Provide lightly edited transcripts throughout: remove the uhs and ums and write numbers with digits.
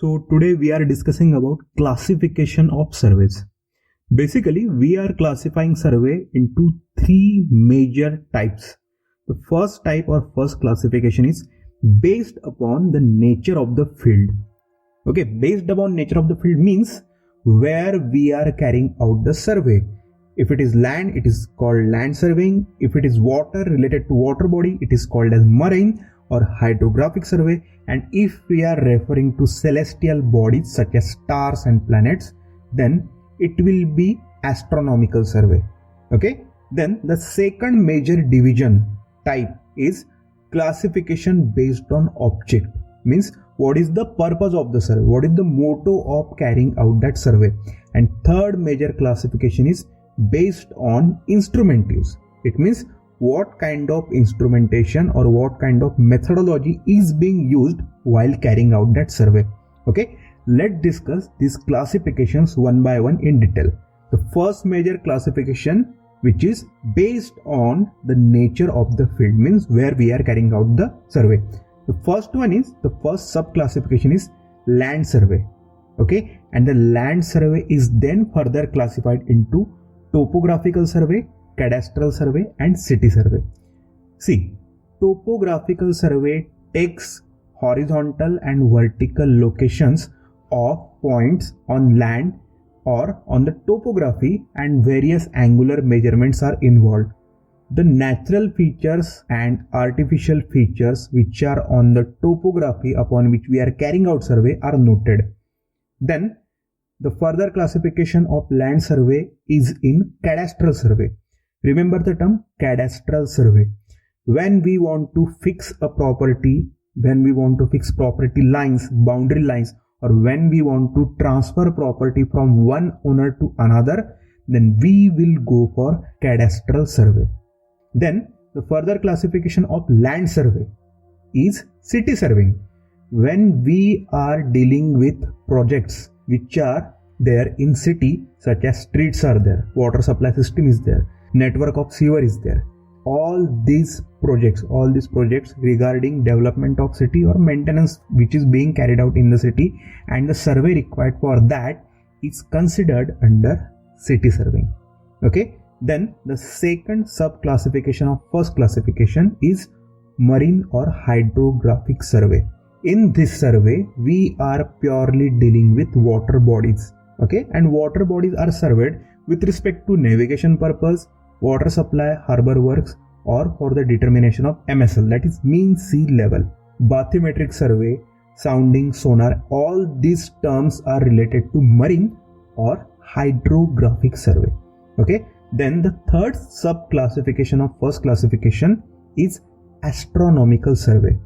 So today we are discussing about classification of surveys. Basically, we are classifying survey into three major types. The first type or first classification is based upon the nature of the field. Okay, based upon nature of the field means where we are carrying out the survey. If it is land, it is called land surveying. If it is water related to water body, it is called as marine or hydrographic survey. And if we are referring to celestial bodies such as stars and planets, then it will be astronomical survey. Okay, then the second major division type is classification based on object, means what is the purpose of the survey, what is the motto of carrying out that survey. And third major classification is based on instrument use. It means what kind of instrumentation or what kind of methodology is being used while carrying out that survey. Okay, let's discuss these classifications one by one in detail. The first major classification, which is based on the nature of the field, means where we are carrying out the survey. The first one is, the first sub classification is land survey. Okay, and the land survey is then further classified into topographical survey, cadastral survey and city survey. See, topographical survey takes horizontal and vertical locations of points on land or on the topography, and various angular measurements are involved. The natural features and artificial features which are on the topography upon which we are carrying out survey are noted. Then the further classification of land survey is in cadastral survey. Remember the term cadastral survey. When we want to fix a property, when we want to fix property lines, boundary lines, or when we want to transfer property from one owner to another, then we will go for cadastral survey. Then the further classification of land survey is city surveying. When we are dealing with projects which are there in city, such as streets are there, water supply system is there, network of sewer is there, all these projects regarding development of city or maintenance which is being carried out in the city, and the survey required for that is considered under city surveying. Okay, then the second sub classification of first classification is marine or hydrographic survey. In this survey we are purely dealing with water bodies. Okay, and water bodies are surveyed with respect to navigation purpose, water supply, harbor works, or for the determination of MSL, that is mean sea level. Bathymetric survey, sounding, sonar, all these terms are related to marine or hydrographic survey. Okay, then the third sub classification of first classification is astronomical survey.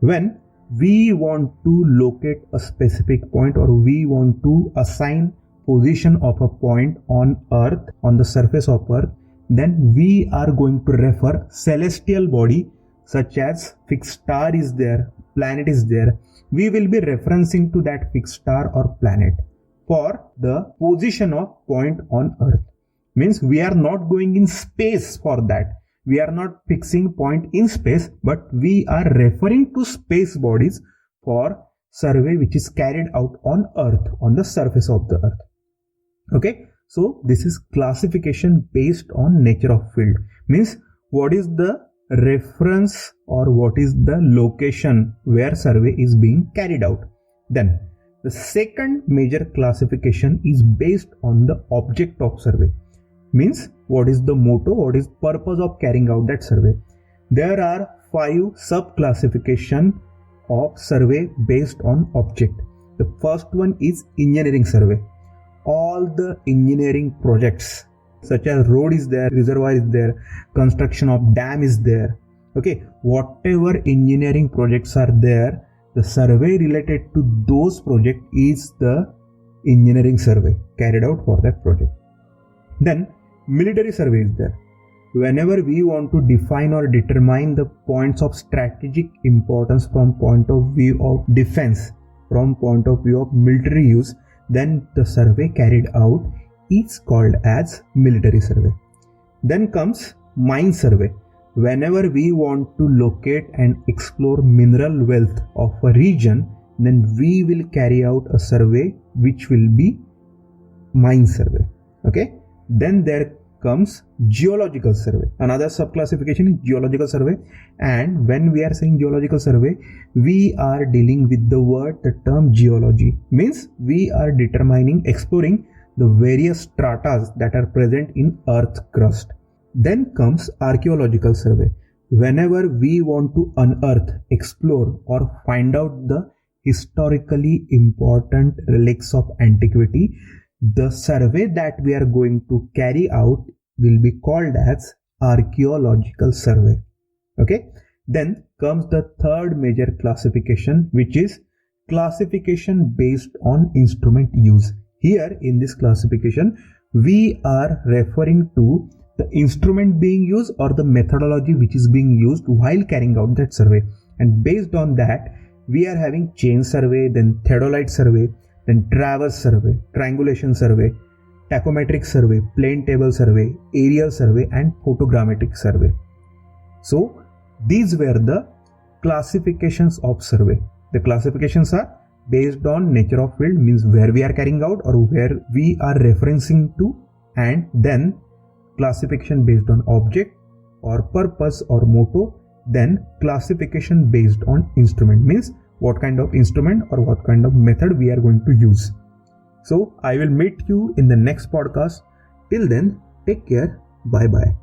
When we want to locate a specific point, or we want to assign position of a point on earth, on the surface of earth, then we are going to refer celestial body such as fixed star is there, planet is there. We will be referencing to that fixed star or planet for the position of point on earth. Means we are not going in space for that. We are not fixing point in space, but we are referring to space bodies for survey which is carried out on earth, on the surface of the earth. Okay, so this is classification based on nature of field, means what is the reference or what is the location where survey is being carried out. Then the second major classification is based on the object of survey, means what is the motto, what is purpose of carrying out that survey. There are 5 sub classification of survey based on object. The first one is engineering survey. All the engineering projects such as road is there, reservoir is there, construction of dam is there. Okay, whatever engineering projects are there, the survey related to those projects is the engineering survey carried out for that project. Then military survey is there. Whenever we want to define or determine the points of strategic importance from point of view of defense, from point of view of military use, then the survey carried out is called as military survey. Then comes mine survey. Whenever we want to locate and explore mineral wealth of a region, then we will carry out a survey which will be mine survey. Okay, then there comes geological survey. Another subclassification is geological survey, and when we are saying geological survey, we are dealing with the term geology, means we are exploring the various stratas that are present in earth crust. Then comes archaeological survey. Whenever we want to unearth, explore or find out the historically important relics of antiquity, the survey that we are going to carry out will be called as archaeological survey. Okay, then comes the third major classification, which is classification based on instrument use. Here in this classification, we are referring to the instrument being used or the methodology which is being used while carrying out that survey, and based on that we are having chain survey, then theodolite survey, then traverse survey, triangulation survey, tachometric survey, plane table survey, aerial survey and photogrammetric survey. So these were the classifications of survey. The classifications are based on nature of field, means where we are carrying out or where we are referencing to, and then classification based on object or purpose or motto, then classification based on instrument, means what kind of instrument or what kind of method we are going to use. So I will meet you in the next podcast. Till then, take care. Bye bye.